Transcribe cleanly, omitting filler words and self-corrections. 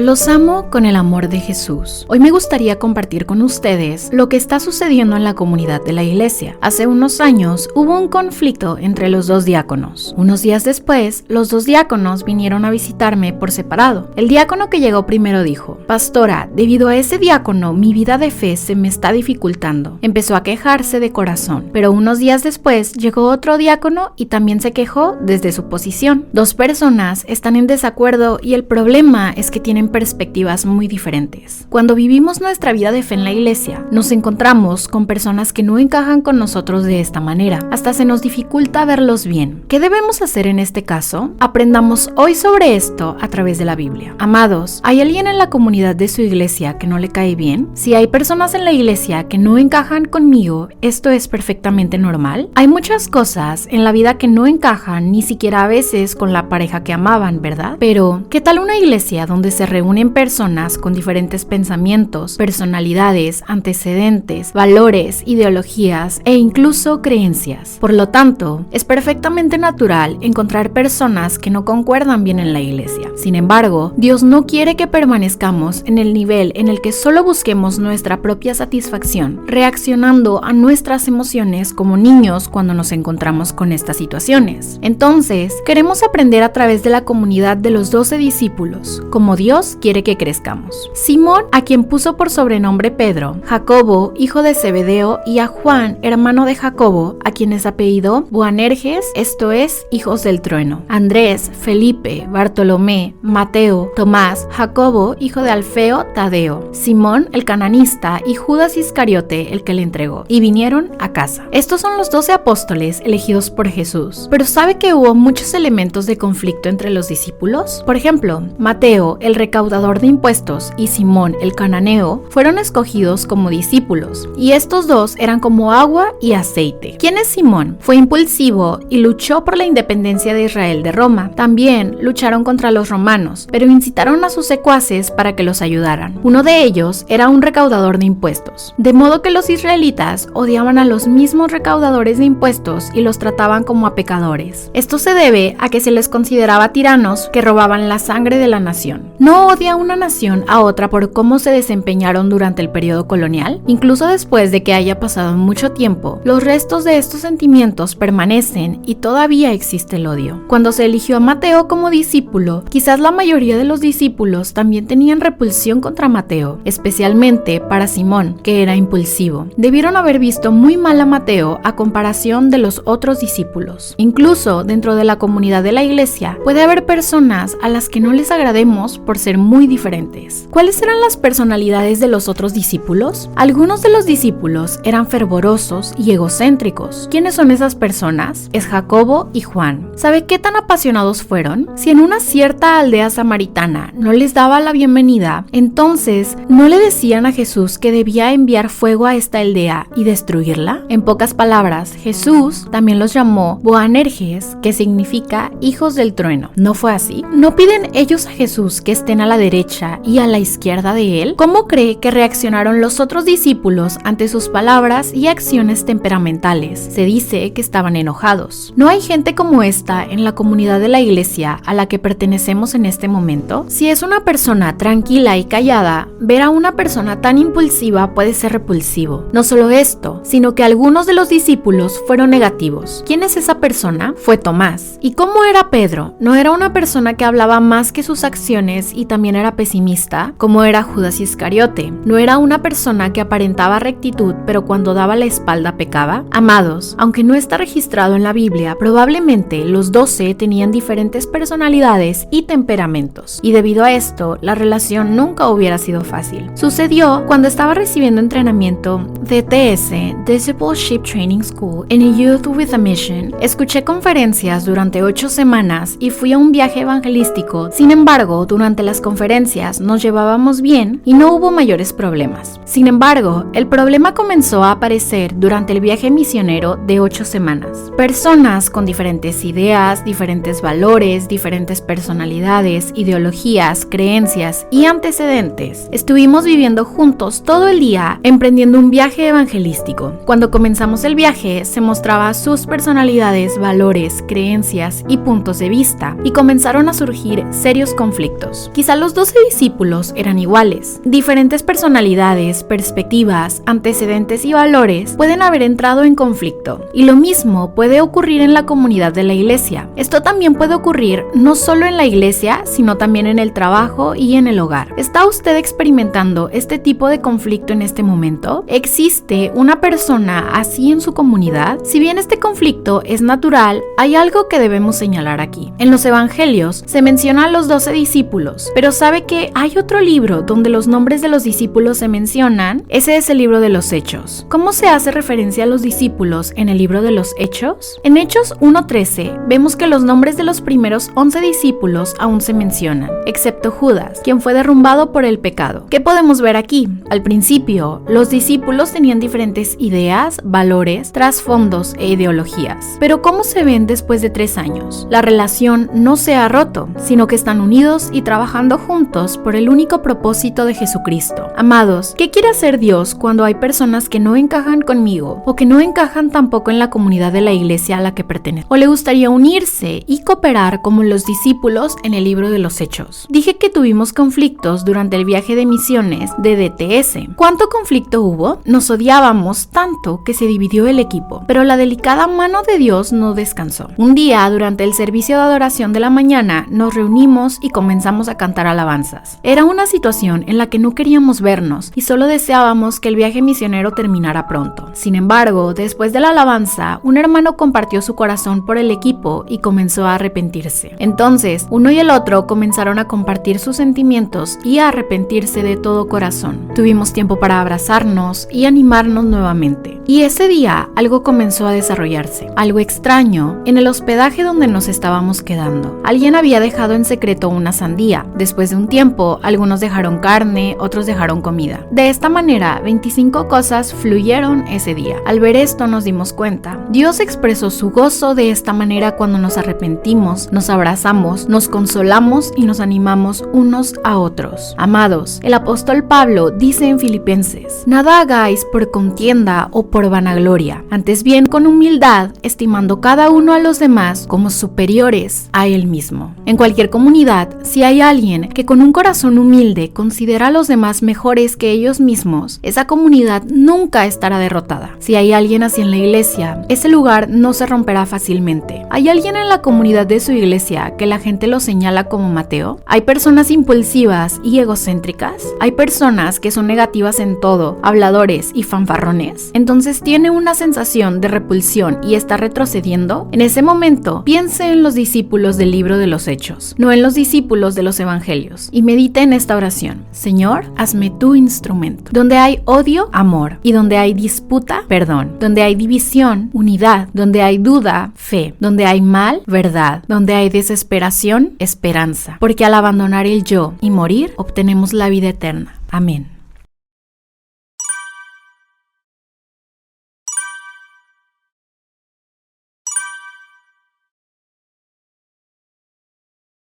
Los amo con el amor de Jesús. Hoy me gustaría compartir con ustedes lo que está sucediendo en la comunidad de la iglesia. Hace unos años hubo un conflicto entre los dos diáconos. Unos días después, los dos diáconos vinieron a visitarme por separado. El diácono que llegó primero dijo: "Pastora, debido a ese diácono, mi vida de fe se me está dificultando". Empezó a quejarse de corazón, pero unos días después llegó otro diácono y también se quejó desde su posición. Dos personas están en desacuerdo y el problema es que tienen perspectivas muy diferentes. Cuando vivimos nuestra vida de fe en la iglesia, nos encontramos con personas que no encajan con nosotros de esta manera. Hasta se nos dificulta verlos bien. ¿Qué debemos hacer en este caso? Aprendamos hoy sobre esto a través de la Biblia. Amados, ¿hay alguien en la comunidad de su iglesia que no le cae bien? Si hay personas en la iglesia que no encajan conmigo, ¿esto es perfectamente normal? Hay muchas cosas en la vida que no encajan ni siquiera a veces con la pareja que amaban, ¿verdad? Pero, ¿qué tal una iglesia donde se reúnen personas con diferentes pensamientos, personalidades, antecedentes, valores, ideologías e incluso creencias? Por lo tanto, es perfectamente natural encontrar personas que no concuerdan bien en la iglesia. Sin embargo, Dios no quiere que permanezcamos en el nivel en el que solo busquemos nuestra propia satisfacción, reaccionando a nuestras emociones como niños cuando nos encontramos con estas situaciones. Entonces, queremos aprender a través de la comunidad de los 12 discípulos, como Dios quiere que crezcamos. Simón, a quien puso por sobrenombre Pedro, Jacobo, hijo de Zebedeo, y a Juan, hermano de Jacobo, a quienes apellidó Boanerges, esto es, hijos del trueno. Andrés, Felipe, Bartolomé, Mateo, Tomás, Jacobo, hijo de Alfeo, Tadeo, Simón, el cananista, y Judas Iscariote, el que le entregó, y vinieron a casa. Estos son los 12 apóstoles elegidos por Jesús. Pero ¿sabe que hubo muchos elementos de conflicto entre los discípulos? Por ejemplo, Mateo, el recaudador de impuestos, y Simón, el cananeo, fueron escogidos como discípulos, y estos dos eran como agua y aceite. ¿Quién es Simón? Fue impulsivo y luchó por la independencia de Israel de Roma. También lucharon contra los romanos, pero incitaron a sus secuaces para que los ayudaran. Uno de ellos era un recaudador de impuestos, de modo que los israelitas odiaban a los mismos recaudadores de impuestos y los trataban como a pecadores. Esto se debe a que se les consideraba tiranos que robaban la sangre de la nación. ¿No odia una nación a otra por cómo se desempeñaron durante el periodo colonial? Incluso después de que haya pasado mucho tiempo, los restos de estos sentimientos permanecen y todavía existe el odio. Cuando se eligió a Mateo como discípulo, quizás la mayoría de los discípulos también tenían repulsión contra Mateo, especialmente para Simón, que era impulsivo. Debieron haber visto muy mal a Mateo a comparación de los otros discípulos. Incluso dentro de la comunidad de la iglesia puede haber personas a las que no les agrademos por ser muy diferentes. ¿Cuáles eran las personalidades de los otros discípulos? Algunos de los discípulos eran fervorosos y egocéntricos. ¿Quiénes son esas personas? Es Jacobo y Juan. ¿Sabe qué tan apasionados fueron? Si en una cierta aldea samaritana no les daba la bienvenida, entonces ¿no le decían a Jesús que debía enviar fuego a esta aldea y destruirla? En pocas palabras, Jesús también los llamó Boanerges, que significa hijos del trueno. ¿No fue así? ¿No piden ellos a Jesús que estén a la derecha y a la izquierda de él? ¿Cómo cree que reaccionaron los otros discípulos ante sus palabras y acciones temperamentales? Se dice que estaban enojados. ¿No hay gente como esta en la comunidad de la iglesia a la que pertenecemos en este momento? Si es una persona tranquila y callada, ver a una persona tan impulsiva puede ser repulsivo. No solo esto, sino que algunos de los discípulos fueron negativos. ¿Quién es esa persona? Fue Tomás. ¿Y cómo era Pedro? ¿No era una persona que hablaba más que sus acciones y también era pesimista? ¿Cómo era Judas Iscariote? ¿No era una persona que aparentaba rectitud, pero cuando daba la espalda pecaba? Amados, aunque no está registrado en la Biblia, probablemente los 12 tenían diferentes personalidades y temperamentos, y debido a esto, la relación nunca hubiera sido fácil. Sucedió cuando estaba recibiendo entrenamiento de TS, Discipleship Training School, en a Youth with a Mission. Escuché conferencias durante 8 semanas y fui a un viaje evangelístico. Sin embargo, durante las conferencias nos llevábamos bien y no hubo mayores problemas. Sin embargo, el problema comenzó a aparecer durante el viaje misionero de 8 semanas. Personas con diferentes ideas, diferentes valores, diferentes personalidades, ideologías, creencias y antecedentes. Estuvimos viviendo juntos todo el día emprendiendo un viaje evangelístico. Cuando comenzamos el viaje, se mostraba sus personalidades, valores, creencias y puntos de vista, y comenzaron a surgir serios conflictos. Quizá Quizá los 12 discípulos eran iguales. Diferentes personalidades, perspectivas, antecedentes y valores pueden haber entrado en conflicto. Y lo mismo puede ocurrir en la comunidad de la iglesia. Esto también puede ocurrir no solo en la iglesia, sino también en el trabajo y en el hogar. ¿Está usted experimentando este tipo de conflicto en este momento? ¿Existe una persona así en su comunidad? Si bien este conflicto es natural, hay algo que debemos señalar aquí. En los evangelios se mencionan los 12 discípulos, pero ¿sabe que hay otro libro donde los nombres de los discípulos se mencionan? Ese es el libro de los Hechos. ¿Cómo se hace referencia a los discípulos en el libro de los Hechos? En Hechos 1:13 vemos que los nombres de los primeros 11 discípulos aún se mencionan, excepto Judas, quien fue derrumbado por el pecado. ¿Qué podemos ver aquí? Al principio, los discípulos tenían diferentes ideas, valores, trasfondos e ideologías. Pero ¿cómo se ven después de 3 años? La relación no se ha roto, sino que están unidos y trabajando juntos por el único propósito de Jesucristo. Amados, ¿qué quiere hacer Dios cuando hay personas que no encajan conmigo o que no encajan tampoco en la comunidad de la iglesia a la que pertenece? ¿O le gustaría unirse y cooperar como los discípulos en el libro de los Hechos? Dije que tuvimos conflictos durante el viaje de misiones de DTS. ¿Cuánto conflicto hubo? Nos odiábamos tanto que se dividió el equipo, pero la delicada mano de Dios no descansó. Un día, durante el servicio de adoración de la mañana, nos reunimos y comenzamos a cantar alabanzas. Era una situación en la que no queríamos vernos y solo deseábamos que el viaje misionero terminara pronto. Sin embargo, después de la alabanza, un hermano compartió su corazón por el equipo y comenzó a arrepentirse. Entonces, uno y el otro comenzaron a compartir sus sentimientos y a arrepentirse de todo corazón. Tuvimos tiempo para abrazarnos y animarnos nuevamente. Y ese día, algo comenzó a desarrollarse. Algo extraño en el hospedaje donde nos estábamos quedando. Alguien había dejado en secreto una sandía. Después de un tiempo, algunos dejaron carne, otros dejaron comida. De esta manera, 25 cosas fluyeron ese día. Al ver esto nos dimos cuenta. Dios expresó su gozo de esta manera cuando nos arrepentimos, nos abrazamos, nos consolamos y nos animamos unos a otros. Amados, el apóstol Pablo dice en Filipenses: nada hagáis por contienda o por vanagloria, antes bien con humildad, estimando cada uno a los demás como superiores a él mismo. En cualquier comunidad, si hay alguien que con un corazón humilde considera a los demás mejores que ellos mismos, esa comunidad nunca estará derrotada. Si hay alguien así en la iglesia, ese lugar no se romperá fácilmente. ¿Hay alguien en la comunidad de su iglesia que la gente lo señala como Mateo? ¿Hay personas impulsivas y egocéntricas? ¿Hay personas que son negativas en todo, habladores y fanfarrones? Entonces tiene una sensación de repulsión y está retrocediendo. En ese momento, piense en los discípulos del libro de los Hechos, no en los discípulos de los evangelios, y medite en esta oración: Señor, hazme tu instrumento. Donde hay odio, amor, y donde hay disputa, perdón. Donde hay división, unidad. Donde hay duda, fe. Donde hay mal, verdad. Donde hay desesperación, esperanza. Porque al abandonar el yo y morir, obtenemos la vida eterna. Amén.